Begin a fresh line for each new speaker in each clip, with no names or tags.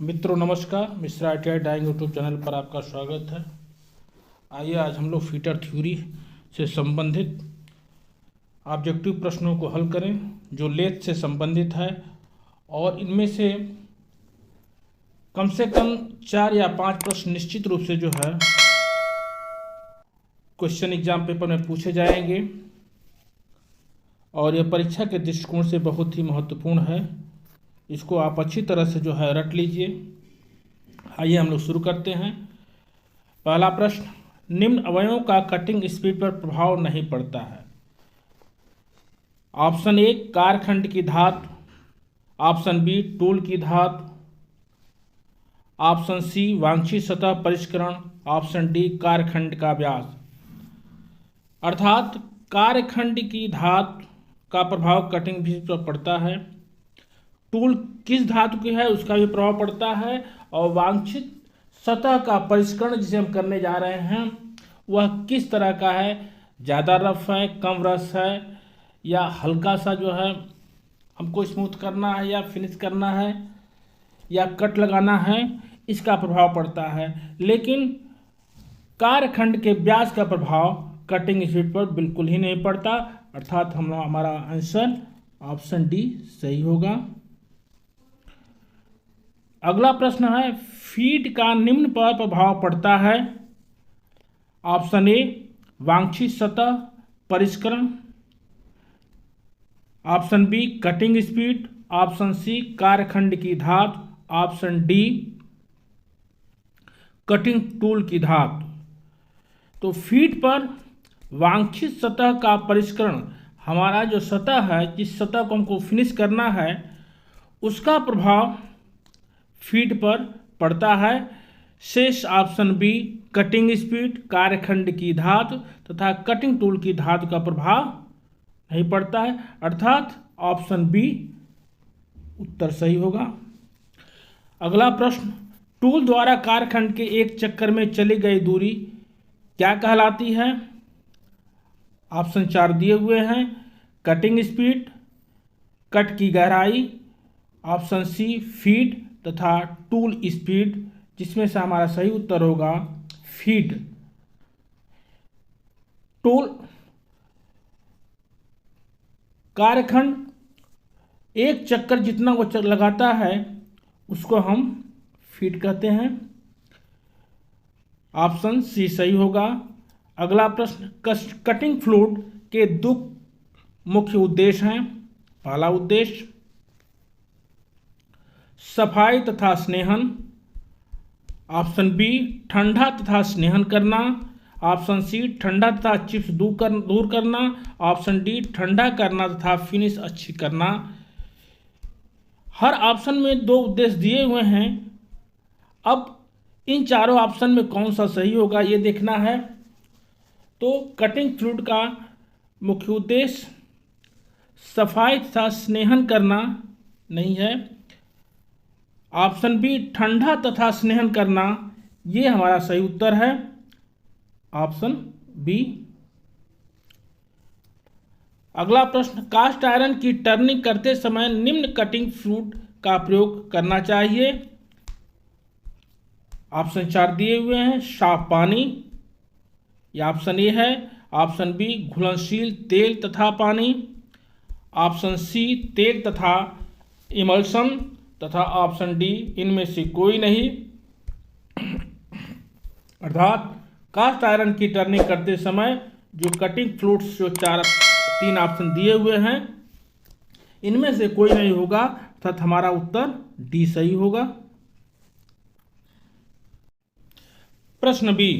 मित्रों नमस्कार, Mishra ITI drawing YouTube channel पर आपका स्वागत है। आइए आज हम लोग फीटर थ्योरी से संबंधित ऑब्जेक्टिव प्रश्नों को हल करें जो लेथ से संबंधित है, और इनमें से कम 4 या 5 प्रश्न निश्चित रूप से जो है क्वेश्चन एग्जाम पेपर में पूछे जाएंगे, और यह परीक्षा के दृष्टिकोण से बहुत ही महत्वपूर्ण है। इसको आप अच्छी तरह से जो है रट लीजिए। आइए हम लोग शुरू करते हैं। पहला प्रश्न, निम्न अवयवों का कटिंग स्पीड पर प्रभाव नहीं पड़ता है। ऑप्शन ए कारखंड की धातु, ऑप्शन बी टूल की धातु, ऑप्शन सी वांछित सतह परिष्करण, ऑप्शन डी कारखंड का व्यास। अर्थात कारखंड की धातु का प्रभाव कटिंग स्पीड पर पड़ता है, टूल किस धातु की है उसका भी प्रभाव पड़ता है, और वांछित सतह का परिष्करण जिसे हम करने जा रहे हैं वह किस तरह का है, ज़्यादा रफ है, कम रस है, या हल्का सा जो है हमको स्मूथ करना है, या फिनिश करना है, या कट लगाना है, इसका प्रभाव पड़ता है। लेकिन कारखंड के व्यास का प्रभाव कटिंग स्पीड पर बिल्कुल ही नहीं पड़ता। अर्थात हमारा आंसर ऑप्शन डी सही होगा। अगला प्रश्न है, फीड का निम्न पर प्रभाव पड़ता है। ऑप्शन ए वांछित सतह परिष्करण, option B cutting speed, option C कारखंड की धातु, ऑप्शन डी कटिंग टूल की धातु। तो फीड पर वांछित सतह का परिष्करण, हमारा जो सतह है, जिस सतह को हमको फिनिश करना है, उसका प्रभाव फीड पर पड़ता है। शेष ऑप्शन बी कटिंग स्पीड, कारखंड की धातु तथा कटिंग टूल की धातु का प्रभाव नहीं पड़ता है। अर्थात ऑप्शन बी उत्तर सही होगा। अगला प्रश्न, टूल द्वारा कारखंड के एक चक्कर में चली गई दूरी क्या कहलाती है। ऑप्शन 4 दिए हुए हैं। कटिंग स्पीड, कट की गहराई, ऑप्शन सी फीड तथा टूल स्पीड, जिसमें से हमारा सही उत्तर होगा फीड। टूल कारखंड एक चक्कर जितना वो लगाता है उसको हम फीड कहते हैं। ऑप्शन सी सही होगा। अगला प्रश्न, कटिंग फ्लूइड के 2 मुख्य उद्देश्य हैं। पहला उद्देश्य सफाई तथा स्नेहन, ऑप्शन बी ठंडा तथा स्नेहन करना, ऑप्शन सी ठंडा तथा चिप्स दूर करना, ऑप्शन डी ठंडा करना तथा फिनिश अच्छी करना। हर ऑप्शन में 2 उद्देश्य दिए हुए हैं। अब इन चारों ऑप्शन में कौन सा सही होगा ये देखना है। तो कटिंग फ्लूइड का मुख्य उद्देश्य सफाई तथा स्नेहन करना नहीं है। ऑप्शन बी ठंडा तथा स्नेहन करना, ये हमारा सही उत्तर है, ऑप्शन बी। अगला प्रश्न, कास्ट आयरन की टर्निंग करते समय निम्न कटिंग फ्लूइड का प्रयोग करना चाहिए। ऑप्शन 4 दिए हुए हैं। साफ पानी, यह ऑप्शन ए है, ऑप्शन बी घुलनशील तेल तथा पानी, ऑप्शन सी तेल तथा इमल्सन, तथा ऑप्शन डी इनमें से कोई नहीं। अर्थात कास्ट आयरन की टर्निंग करते समय जो कटिंग फ्लूइड्स जो 3 ऑप्शन दिए हुए हैं, इनमें से कोई नहीं होगा। अर्थात हमारा उत्तर डी सही होगा। प्रश्न बी,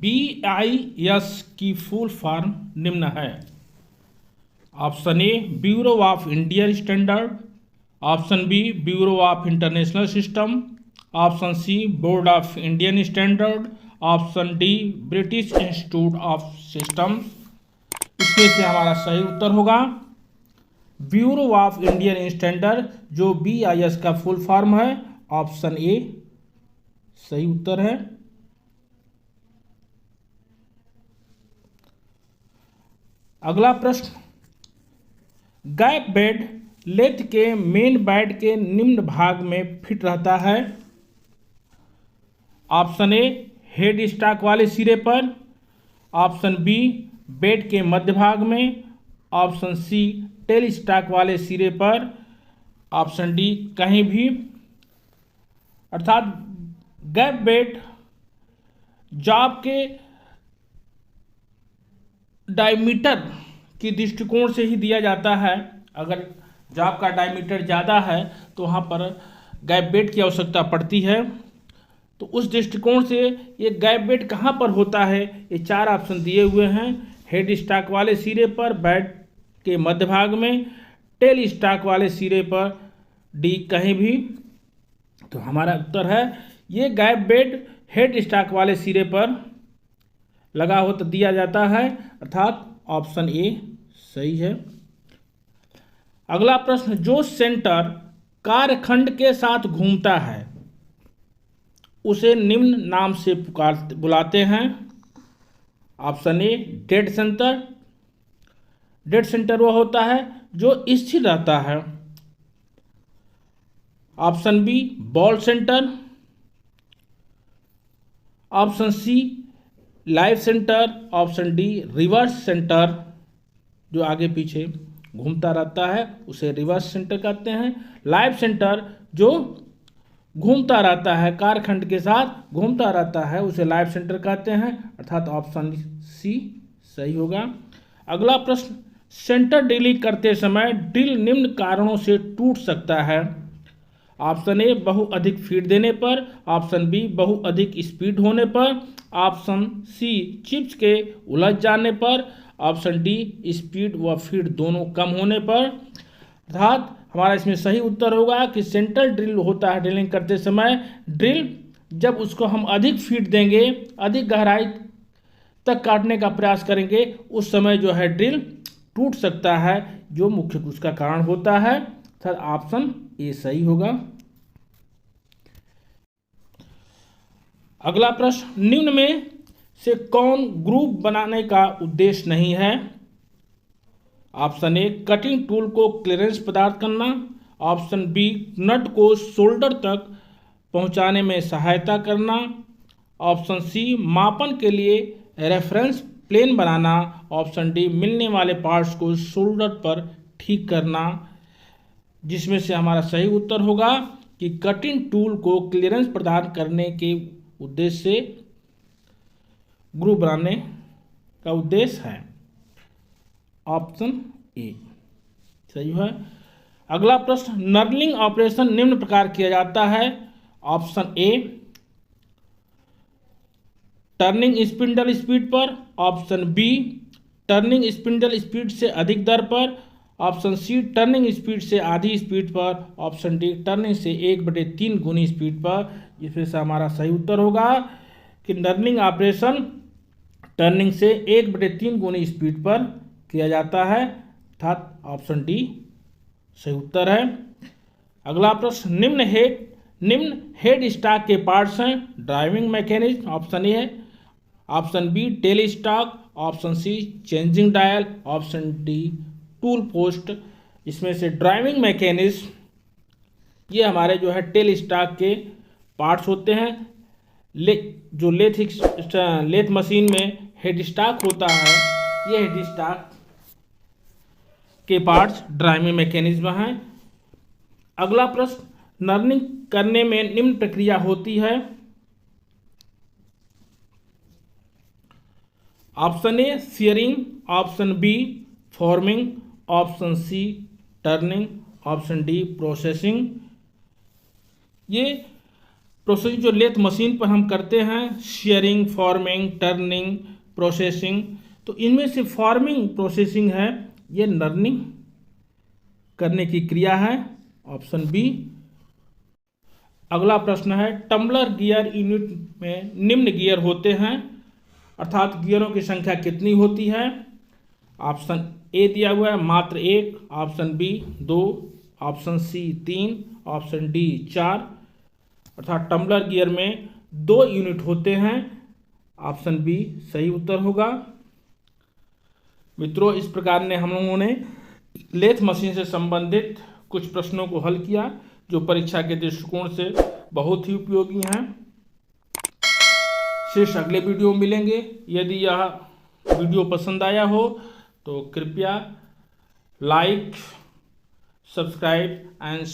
BIS की फुल फॉर्म निम्न है। Option A bureau of Indian standard, option B bureau of international system, option C board of Indian standard, option D British institute of system. इसमें से हमारा सही उत्तर होगा ब्यूरो ऑफ इंडियन स्टैंडर्ड, जो BIS का फुल फॉर्म है। Option A सही उत्तर है। अगला प्रश्न, गैप बेड लेथ के मेन बेड के निम्न भाग में फिट रहता है? ऑप्शन ए हेड स्टॉक वाले सिरे पर, ऑप्शन बी बेड के मध्य भाग में, ऑप्शन सी टेल स्टॉक वाले सिरे पर, ऑप्शन डी कहीं भी। अर्थात गैप बेड जॉब के डायमीटर की दृष्टिकोण से ही दिया जाता है। अगर जॉब का डायमीटर ज़्यादा है तो वहाँ पर गैप बेड की आवश्यकता पड़ती है। तो उस दृष्टिकोण से ये गैप बेड कहाँ पर होता है, ये चार ऑप्शन दिए हुए हैं। हेड स्टॉक वाले सिरे पर, बेड के मध्य भाग में, टेल स्टॉक वाले सिरे पर, डी कहीं भी। तो हमारा उत्तर है ये गैप बेड हेड स्टॉक वाले सिरे पर लगा हो तो दिया जाता है, अर्थात ऑप्शन ए सही है। अगला प्रश्न, जो सेंटर कार्यखंड के साथ घूमता है उसे निम्न नाम से बुलाते हैं। Option A dead centre. Dead centre वह होता है जो स्थिर रहता है। Option B ball centre, option C live centre, option D reverse centre. जो आगे पीछे घूमता रहता है उसे रिवर्स सेंटर कहते हैं। लाइव सेंटर जो घूमता रहता है, कारखंड के साथ घूमता रहता है, उसे लाइव सेंटर कहते हैं, अर्थात ऑप्शन सी सही होगा। अगला प्रश्न, सेंटर ड्रिलिंग करते समय ड्रिल निम्न कारणों से टूट सकता है। ऑप्शन ए बहु अधिक फीड देने पर, ऑप्शन बी बहु अधिक स्पीड होने पर, ऑप्शन सी चिप्स के उलझ जाने पर, ऑप्शन डी स्पीड व फीड दोनों कम होने पर। अर्थात हमारा इसमें सही उत्तर होगा कि सेंटर ड्रिल होता है ड्रिलिंग करते समय, ड्रिल जब उसको हम अधिक फीड देंगे, अधिक गहराई तक काटने का प्रयास करेंगे, उस समय जो है ड्रिल टूट सकता है, जो मुख्य उसका कारण होता है। सर ऑप्शन ए सही होगा। अगला प्रश्न, निम्न में से कौन ग्रुप बनाने का उद्देश्य नहीं है? ऑप्शन ए कटिंग टूल को क्लियरेंस प्रदान करना, ऑप्शन बी नट को शोल्डर तक पहुंचाने में सहायता करना, ऑप्शन सी मापन के लिए रेफरेंस प्लेन बनाना, ऑप्शन डी मिलने वाले पार्ट्स को शोल्डर पर ठीक करना। जिसमें से हमारा सही उत्तर होगा कि कटिंग टूल को क्लियरेंस प्रदान करने के उद्देश्य से ग्रुप बनाने का उद्देश्य है, ऑप्शन ए सही है। अगला प्रश्न, नर्लिंग ऑपरेशन निम्न प्रकार किया जाता है। Option A turning spindle speed पर, option B turning spindle speed से अधिक दर पर, ऑप्शन सी टर्निंग स्पीड से आधी स्पीड पर, ऑप्शन डी टर्निंग से 1/3 गुनी स्पीड पर। जिसमें से हमारा सही उत्तर होगा कि नर्लिंग ऑपरेशन टर्निंग से 1/3 गुनी स्पीड पर किया जाता है, अर्थात ऑप्शन डी सही उत्तर है। अगला प्रश्न, निम्न हेड स्टॉक के पार्ट्स हैं। ड्राइविंग मैकेनिज्म ऑप्शन ए है, option B tail stock, option C changing dial, option D tool post. इसमें से ड्राइविंग मैकेनिज्म ये हमारे जो है टेल स्टॉक के पार्ट्स होते हैं। जो लेथ मशीन में हेड स्टॉक होता है, ये हेड स्टॉक के पार्ट्स ड्राइविंग मैकेनिज्म हैं। अगला प्रश्न, नर्निंग करने में निम्न प्रक्रिया होती है। Option A searing, option B forming, option C turning, option D processing. ये प्रोसेसिंग जो लेथ मशीन पर हम करते हैं, शेयरिंग, फॉर्मिंग, टर्निंग, प्रोसेसिंग, तो इनमें से फॉर्मिंग प्रोसेसिंग है, ये नर्निंग करने की क्रिया है, ऑप्शन बी। अगला प्रश्न है, टम्बलर गियर यूनिट में निम्न गियर होते हैं, अर्थात गियरों की संख्या कितनी होती है? ऑप्शन ए दिया हुआ है मात्र 1, option B 2, option C 3, option D 4। अर्थात टम्बलर गियर में 2 यूनिट होते हैं, ऑप्शन बी सही उत्तर होगा। मित्रों, इस प्रकार ने हम लोगों ने लेथ मशीन से संबंधित कुछ प्रश्नों को हल किया जो परीक्षा के दृष्टिकोण से बहुत ही उपयोगी हैं। शेष अगले वीडियो में मिलेंगे। यदि यह वीडियो पसंद आया हो तो कृपया लाइक, सब्सक्राइब एंड